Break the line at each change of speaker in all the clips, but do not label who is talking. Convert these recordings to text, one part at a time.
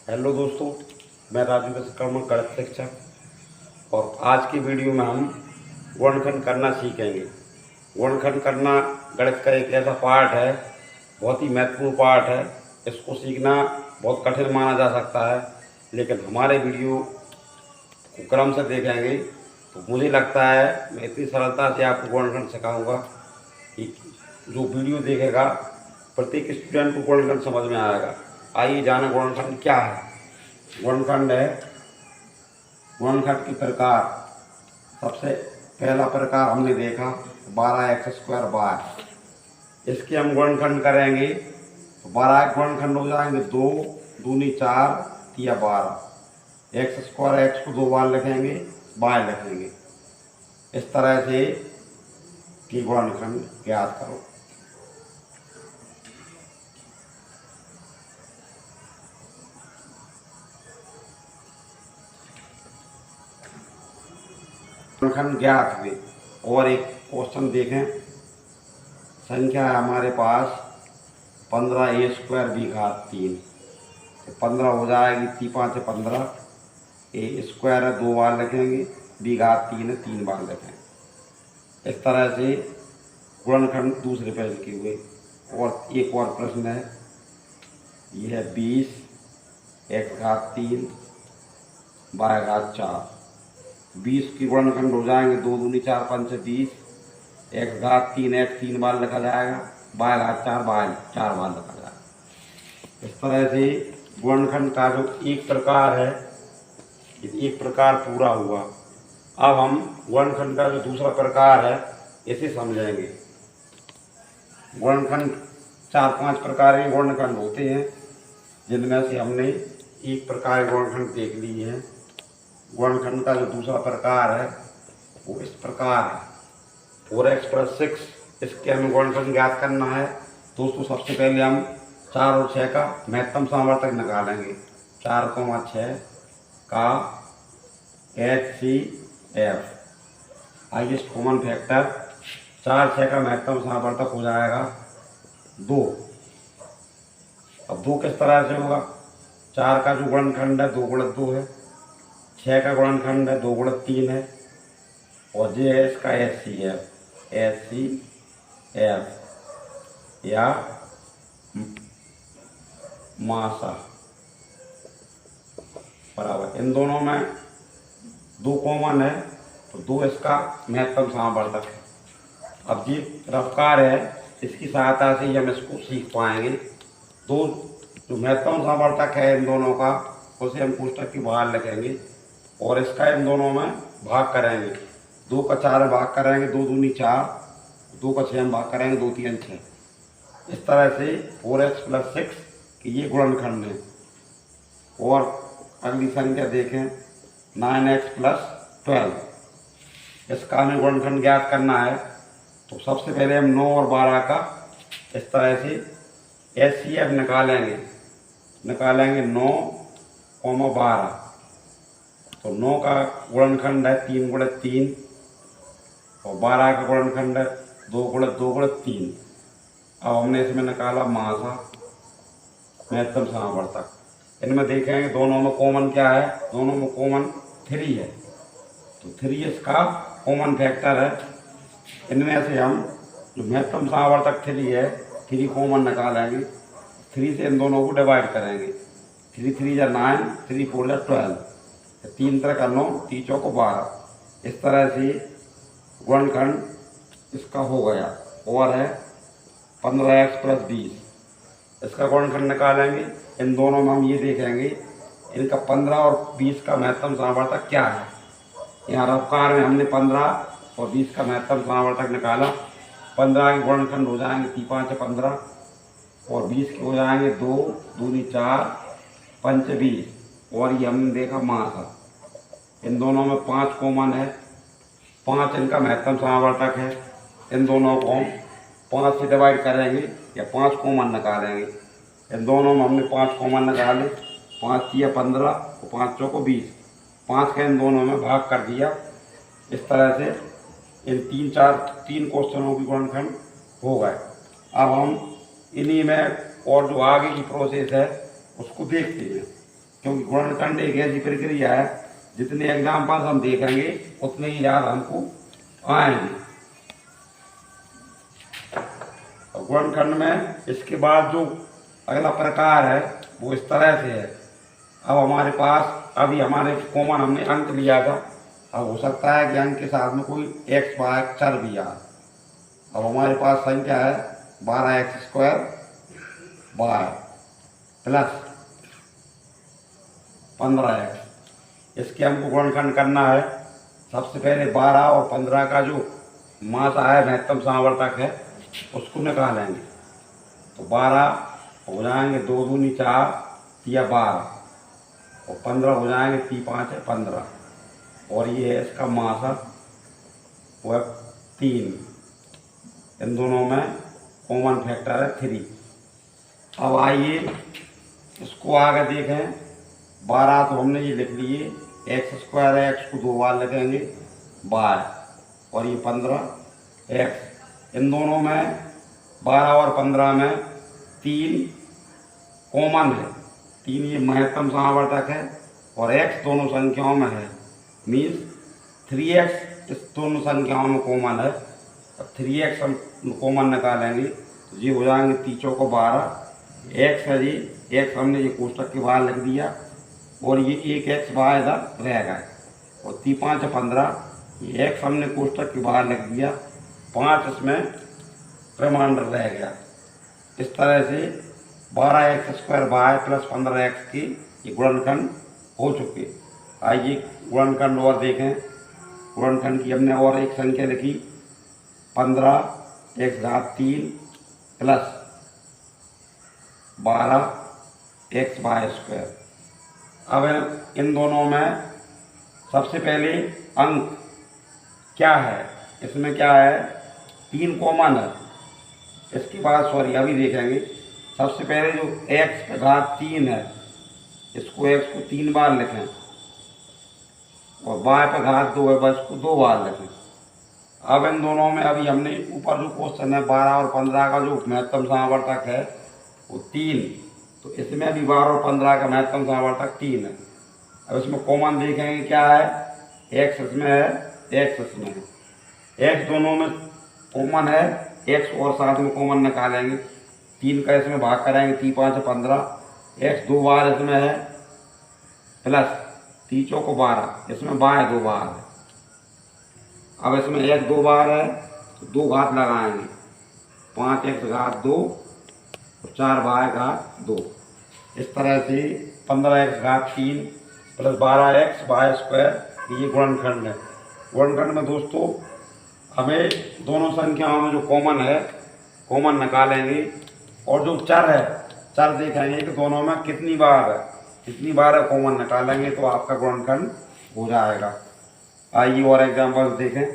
Hello दोस्तों, मैं राजू विश्वकर्मा गणित शिक्षक। और आज की वीडियो में हम गुणनखंड करना सीखेंगे। गुणनखंड करना गणित का एक ऐसा पार्ट है, बहुत ही महत्वपूर्ण पार्ट है। इसको सीखना बहुत कठिन माना जा सकता है, लेकिन हमारे वीडियो को क्रम से देखेंगे तो मुझे लगता है मैं इतनी सरलता से आपको गुणनखंड सिखाऊंगा कि जो वीडियो देखेगा प्रत्येक स्टूडेंट को गुणनखंड समझ में आएगा। आइए जाने गुणनखंड क्या है। गुणनखंड है गुणनखंड की प्रकार। सबसे पहला प्रकार हमने देखा 12x² बार। इसके हम गुणनखंड करेंगे तो 12 गुणनखंड हो जाएंगे 2 दूनी 4 तिया 12। x² को 2 बार लिखेंगे, बाय लिखेंगे। इस तरह से कि गुणनखंड ज्ञात करो। गुणनखंड ज्ञात हुए। और एक क्वेश्चन देखें। संख्या है हमारे पास 15a² b घात 3। तो 15 हो जाएगी, 3 5 15। a² है 2 बार लिखेंगे, b घात 3 है 3 बार लिखेंगे। इस तरह से गुणनखंड दूसरे पेज के हुए। और एक और प्रश्न है, यह है 20 x घात 3 y घात 4। 20 की गुणनखंड हो जाएंगे 2 दूनी 4 5 20। x घात 3 x 3 बार लिखा जाएगा, y घात 4 y 4 बार लिखा जाएगा। इस तरह से गुणनखंड का जो एक प्रकार है, एक प्रकार पूरा हुआ। अब हम गुणनखंड का जो दूसरा प्रकार है इसे समझेंगे। गुणनखंड 4-5 प्रकार के गुणनखंड होते हैं, जिनमें से हमने एक प्रकार के गुणनखंड देख ली है। गुणनखंड का जो दूसरा प्रकार है वो इस प्रकार है 4x + 6। इसके हमें गुणनखंड ज्ञात करना है। दोस्तों, सबसे पहले हम 4 और 6 का महत्तम सामर्थ्य निकालेंगे। 4, 6 का HCF हाईएस्ट कॉमन फैक्टर। 4, 6 का महत्तम सामर्थ्य हो जाएगा 2। अब 2 किस तरह से होगा? 4 का जो गुणनखंड है 2 × 2 है। 6 का गुणनखंड है 2 × 3 है। और ये है इसका HCF या मासा बराबर। इन दोनों में 2 कॉमन है तो 2 इसका महत्तम सामर्थ्य है। अब ये रफ्तार है, इसकी सहायता से हम इसको सीख पाएंगे। दो जो महत्तम सामर्थ्य है इन दोनों का, उसे हम कोष्ठक के बाहर लिखेंगे और इसका इन दोनों में भाग करेंगे। 2 का 4 में भाग करेंगे, 2 दूनी 4, 2 का 6 में भाग करेंगे, 2 3 6। इस तरह से 4x + 6 कि ये गुणनखंड है। और अगली संख्या देखें 9x + 12। इसका हमें गुणनखंड ज्ञात करना है। तो सबसे पहले हम 9 और 12 का इस तरह से HCF निकालेंगे 9, 12। तो 9 का गुणनखंड है 3 × 3 और 12 का गुणनखंड है 2 × 2 × 3। अब हमने इसमें निकाला मासा, महत्तम सामर्थ्य। इनमें देखेंगे दोनों में कॉमन क्या है? दोनों में कॉमन 3 है। तो 3 इसका कॉमन फैक्टर है। इनमें से हम जो महत्तम सामर्थ्य 3 है, 3 कॉमन निकालेंगे। 3 से इन दोनों को डिवाइड करेंगे। 3 3 या 9, 3 4 या 12। 3 3 का 9, 3 4 12। इस तरह से गुणनखंड इसका हो गया। और है 15x + 20। इसका गुणनखंड निकालेंगे। इन दोनों में हम ये देखेंगे इनका 15 और 20 का महत्तम सामर्थ्य क्या है। यहाँ रफ्तार में हमने 15 और 20 का महत्तम सामर्थ्य निकाला। 15 के गुणनखंड हो जाएंगे 3 5 15 और 20 के हो जाएंगे 2 दूनी 4 5 20। और ये हमने देखा मासा। इन दोनों में 5 कॉमन है, 5 इनका महत्तम सामर्थ्य है। इन दोनों को हम 5 से डिवाइड करेंगे या 5 कॉमन निकालेंगे। इन दोनों में हमने 5 कॉमन निकाले। 5 3 15 और 5 4 20। 5 का इन दोनों में भाग कर दिया। इस तरह से इन 3 क्वेश्चनों की गुणनखंड हो गए। अब हम इन्हीं में और जो आगे की प्रोसेस है उसको देखते हैं। क्योंकि गुणनखंड एक ऐसी प्रक्रिया है, जितने एग्जाम्पल्स हम देखेंगे उतने ही याद हमको आएंगे। और गुणनखंड में इसके बाद जो अगला प्रकार है वो इस तरह से है। अब हमारे पास अभी हमारे कॉमन हमने अंक लिया था, अब हो सकता है कि अंक के साथ में कोई एक्स वाई चर भी आए। अब हमारे पास संख्या है 12x² वाई प्लस 15x। इसके हमको गुणनखंड करना है। सबसे पहले 12 और 15 का जो मात्रा है, महत्तम समावर्तक है, उसको निकालेंगे। तो 12 हो जाएंगे 2 दूनी 4 या 12, और 15 हो जाएंगे 3 5 है 15, और ये है इसका मासा वो है 3। इन दोनों में कॉमन फैक्टर है 3। अब आइए इसको आगे देखें। 12 तो हमने ये लिख लिए, x² है, x को 2 बार लिखेंगे y, और ये 15x। इन दोनों में 12 और 15 में 3 कॉमन है, 3 ये महत्तम समावर्तक है, और x दोनों संख्याओं में है, मीन्स 3x इस दोनों संख्याओं में कॉमन है। अब 3x हम कॉमन निकालेंगे तो ये हो जाएंगे 3 चौको 12, x है जी, x हमने ये कोष्टक के बाहर लिख दिया, और ये 1x बाहर इधर रह गए, और 3 5 है 15, ये x हमने कोष्टक के बाहर लिख दिया, 5 इसमें रिमाइंडर रह गया। इस तरह से 12x² वाई प्लस 15x की ये गुणनखंड हो चुके। आइए गुणनखंड और देखें। गुणनखंड की हमने और एक संख्या लिखी 15x³ प्लस 12xy²। अब इन दोनों में सबसे पहले अंक क्या है, इसमें क्या है, 3 कॉमन है। इसके बाद सॉरी अभी देखेंगे। सबसे पहले जो x⁻³ है, इसको x को 3 बार लिखें, और y⁻² है बस को 2 बार लिखें। अब इन दोनों में अभी हमने ऊपर जो क्वेश्चन है 12 और 15 का जो महत्तम समावर्तक है वो 3, तो इसमें भी 12 और 15 का महत्तम समावर्तक 3 है। अब इसमें कॉमन देखेंगे क्या है, x इसमें है, x इसमें है, x दोनों में कॉमन है, x और साथ में कॉमन निकालेंगे, 3 का इसमें भाग करेंगे, 3 5 है 15, x 2 बार इसमें है, प्लस 3 चौको 12, इसमें y 2 बार है। अब इसमें x 2 बार है तो 2 घात लगाएंगे, 5x⁻² और 4y⁻²। इस तरह से 15x⁻³ प्लस 12xy², ये गुणनखंड है। गुणनखंड में दोस्तों हमें दोनों संख्याओं में जो कॉमन है कॉमन निकालेंगे, और जो चर है चर देखेंगे कि दोनों में कितनी बार है, कितनी बार है कॉमन निकालेंगे तो आपका गुणनखंड हो जाएगा। आइए और एग्जाम्पल देखें।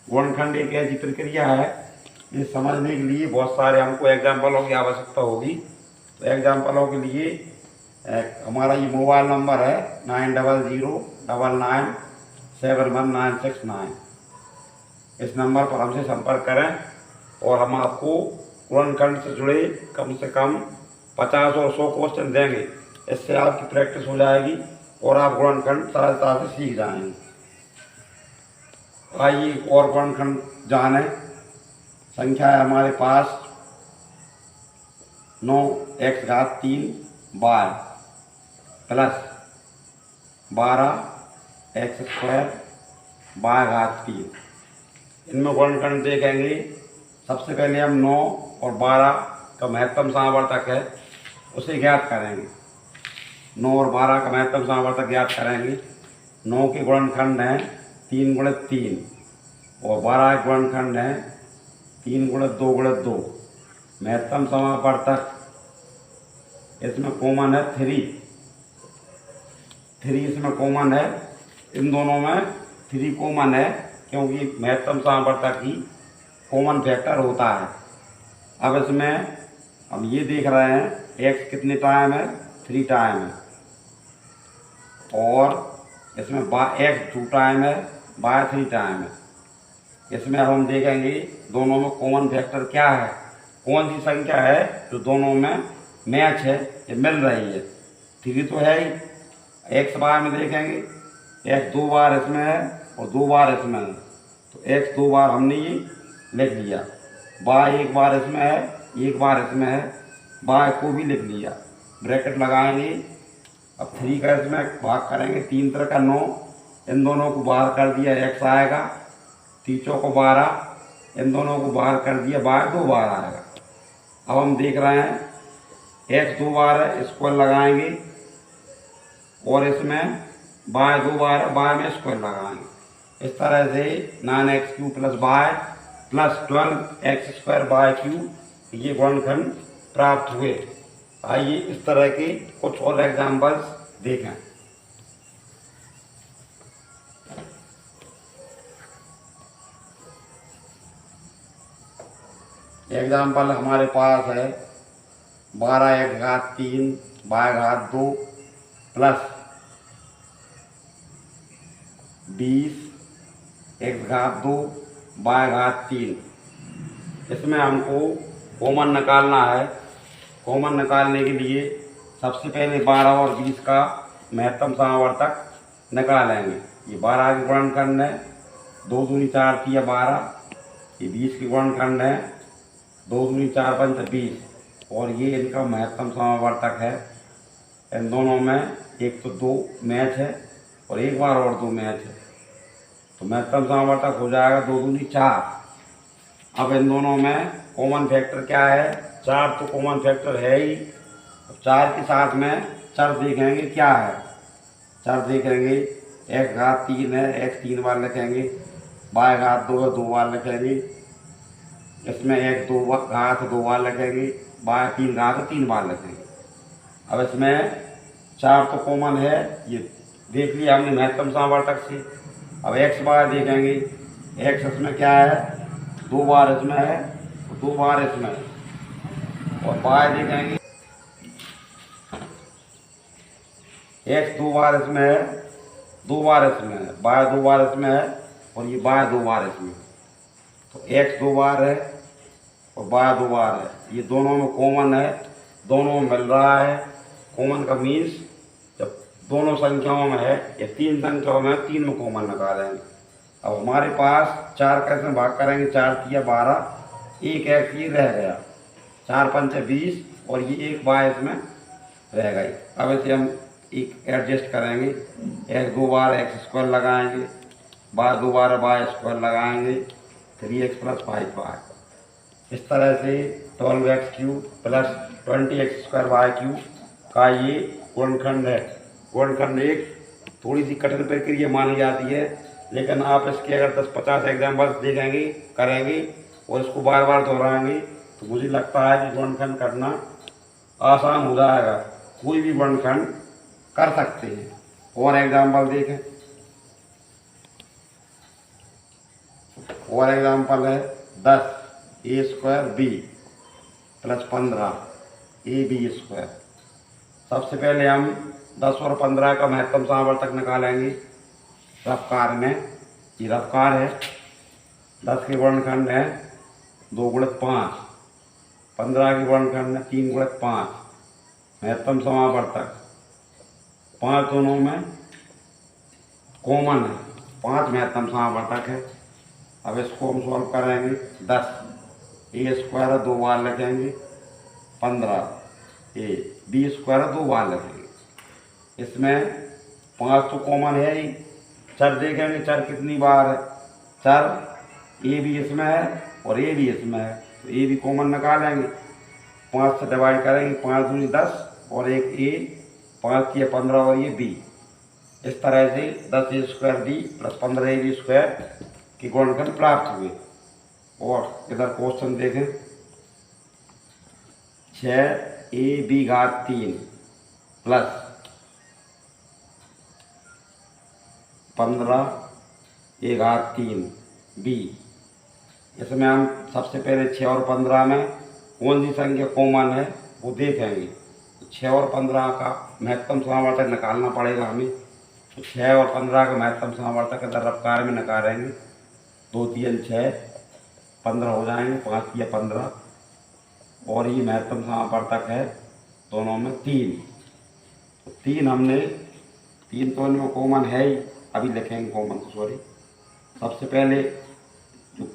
गुणनखंड एक ऐसी प्रक्रिया है, ये समझने के लिए बहुत सारे हमको एग्जाम्पलों की आवश्यकता होगी। तो एग्जाम्पलों के लिए हमारा ये मोबाइल नंबर है 9009971969। इस नंबर पर हमसे संपर्क करें, और हम आपको गुणनखंड से जुड़े कम से कम 50 और 100 क्वेश्चन देंगे। इससे आपकी प्रैक्टिस हो जाएगी और आप गुणनखंड सरलता से सीख जाएंगे। आइए और गुणनखंड जाने। संख्या है हमारे पास 9x⁻³ वाई प्लस 12x² वाई⁻³। इनमें गुणनखंड देखेंगे। सबसे पहले हम 9 और 12 का महत्तम समावर्तक है उसे ज्ञात करेंगे। 9 और 12 का महत्तम समावर्तक ज्ञात करेंगे। 9 के गुणनखंड हैं 3 × 3, और 12 के गुणनखंड हैं 3 × 2 × 2। महत्तम समावर्तक इसमें कॉमन है 3 इसमें कॉमन है। इन दोनों में 3 कॉमन है, क्योंकि महत्तम समावर्तक ही कॉमन फैक्टर होता है। अब इसमें हम ये देख रहे हैं x कितने टाइम है, 3 टाइम है, और इसमें x 2 टाइम है, y 3 टाइम है। इसमें अब हम देखेंगे दोनों में कॉमन फैक्टर क्या है, कौन सी संख्या है जो दोनों में मैच है, ये मिल रही है। थ्री तो है ही, एक्स बार में देखेंगे एक्स 2 बार इसमें है और 2 बार इसमें है, तो एक्स 2 बार हमने ये लिख लिया। बाय 1 बार इसमें है, 1 बार इसमें है, बाय को भी लिख लिया। ब्रैकेट लगाएंगे। अब 3 का इसमें भाग करेंगे, 3 3 का 9, इन दोनों को बाहर कर दिया, एक्स आएगा। 3 चौको 12, इन दोनों को बाहर कर दिया, बाय 2 बार आएगा। अब हम देख रहे हैं एक्स 2 बार है, स्क्वायर लगाएंगे और इसमें बाय 2 बार है, बाय में स्क्वायर लगाएंगे। इस तरह से 9x³ plus by plus 12x² by cube ये गुणनखंड प्राप्त हुए। आइए इस तरह के कुछ और एग्जाम्पल्स देखें। एग्जाम्पल हमारे पास है 12x³ बाय घात 2 प्लस 20x² बाय घात 3। इसमें हमको कॉमन निकालना है। कॉमन निकालने के लिए सबसे पहले 12 और 20 का महत्तम समावर्तक निकालेंगे। ये 12 के गुणनखंड है, 2 दूनी 4 तिया 12। ये 20 के गुणनखंड है, 2 दूनी 4 पंच 20, और ये इनका महत्तम समावर्तक है। इन दोनों में एक तो 2 मैच है और एक बार और 2 मैच है, तो महत्तम समावर्तक हो जाएगा 2 दूनी 4। अब इन दोनों में कॉमन फैक्टर क्या है? 4 तो कॉमन फैक्टर है ही। 4 के साथ में चर देखेंगे क्या है। चर देखेंगे x³ है, x 3 बार लिखेंगे, y² है 2 बार लिखेंगे, इसमें x² 2 बार लिखेंगे, y³ 3 बार लिखेंगे। अब इसमें 4 तो कॉमन है, ये देख लिया हमने महत्तम समावर्तक से। अब x बार देखेंगे, x इसमें क्या है? 2 बार इसमें है, 2 बार इसमें है। और y देखेंगे, x 2 बार इसमें है, 2 बार इसमें है, y 2 बार इसमें है और ये y 2 बार इसमें है। तो x 2 बार है और y 2 बार है, ये दोनों में कॉमन है, दोनों में मिल रहा है। कॉमन का मीन्स जब दोनों संख्याओं में है या 3 संख्याओं में, 3 में कॉमन निकालेंगे। अब हमारे पास 4 का इसमें भाग करेंगे, 4 तिया 12, एक एक्स ये रह गया, 4 पंच 20 और ये एक बाय इसमें रह गई। अब इसे हम एक एडजस्ट करेंगे, x 2 बार x² लगाएंगे, बाय 2 बार y² लगाएंगे, 3x प्लस 5y। इस तरह से 12x³ plus 20x² bye cube का ये गुणनखंड है। गुणनखंड एक थोड़ी सी कठिन प्रक्रिया मानी जाती है, लेकिन आप इसके अगर 10-50 एग्जाम्पल्स देखेंगे करेंगे और इसको बार बार दोहराएंगे तो मुझे लगता है कि गुणनखंड करना आसान हो जाएगा। कोई भी गुणनखंड कर सकते हैं। और एग्जाम्पल देखें, और एग्जाम्पल है 10a² प्लस 15ab²। सबसे पहले हम 10 और 15 का महत्तम समावर्तक निकालेंगे रफ्कार में। ये रफ्कार है, 10 के गुणनखंड है 2 × 5, 15 के गुणनखंड है 3 × 5। महत्तम समावर्तक 5 दोनों में कॉमन है, 5 महत्तम समावर्तक है। अब इसको हम सॉल्व करेंगे। 10 a² 2 बार लिखेंगे, 15 a b² 2 बार लिखेंगे। इसमें 5 तो कॉमन है ही। चर देखेंगे, चर कितनी बार है? चर a भी इसमें है और a भी इसमें है, तो a भी कॉमन निकालेंगे। 5 से डिवाइड करेंगे, 5 दूनी 10 और एक a, 5 तिया 15 और ये b। इस तरह से 10a² प्लस 15ab² के गुणनखंड प्राप्त हुए। और इधर क्वेश्चन देखें, 6ab³ प्लस 15a³ इसमें हम सबसे पहले 6 और 15 में कौन सी संख्या कॉमन है वो देखेंगे। 6 और 15 का महत्तम समावर्तक निकालना पड़ेगा हमें। तो 6 और 15 का महत्तम समावर्तक इधर रफ्कार में निकालेंगे। 2 3 6 15 हो जाएंगे, 5 तिया 15 और ये महत्तम समावर्तक है दोनों में 3। तीन हमने, तीन तो इनमें कॉमन है ही, अभी लिखेंगे कॉमन, सॉरी। सबसे पहले जो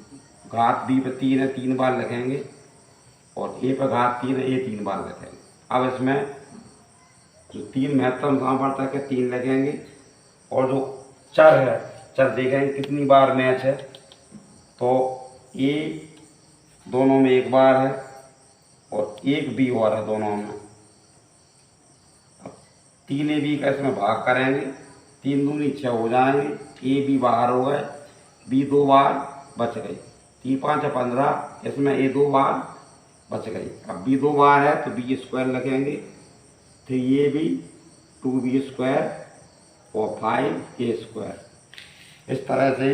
घात बी पे 3 है 3 बार लिखेंगे, और ए पे घात 3 है, ये 3 बार लिखेंगे। अब इसमें जो 3 महत्तम समावर्तक है 3 लिखेंगे, और जो चर है, चर देखेंगे कितनी बार मैच है। तो ए दोनों में 1 बार है, और 1 बी और है दोनों में। अब 3 ए बी का इसमें भाग करेंगे, 3 दूनी 6 हो जाएंगे, ए बी बाहर हो गए, बी 2 बार बच गई, 3 5 15, इसमें ए 2 बार बच गई। अब बी 2 बार है तो बी स्क्वायर लगेंगे, 3 ए बी 2 बी स्क्वायर और 5 ए स्क्वायर। इस तरह से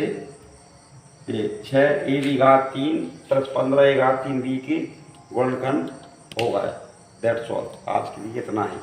ये 6 ए बी घात 3 प्लस 15 ए घात 3 बी की गुणनखंड हो गए। दैट्स ऑल, आज के लिए इतना ही।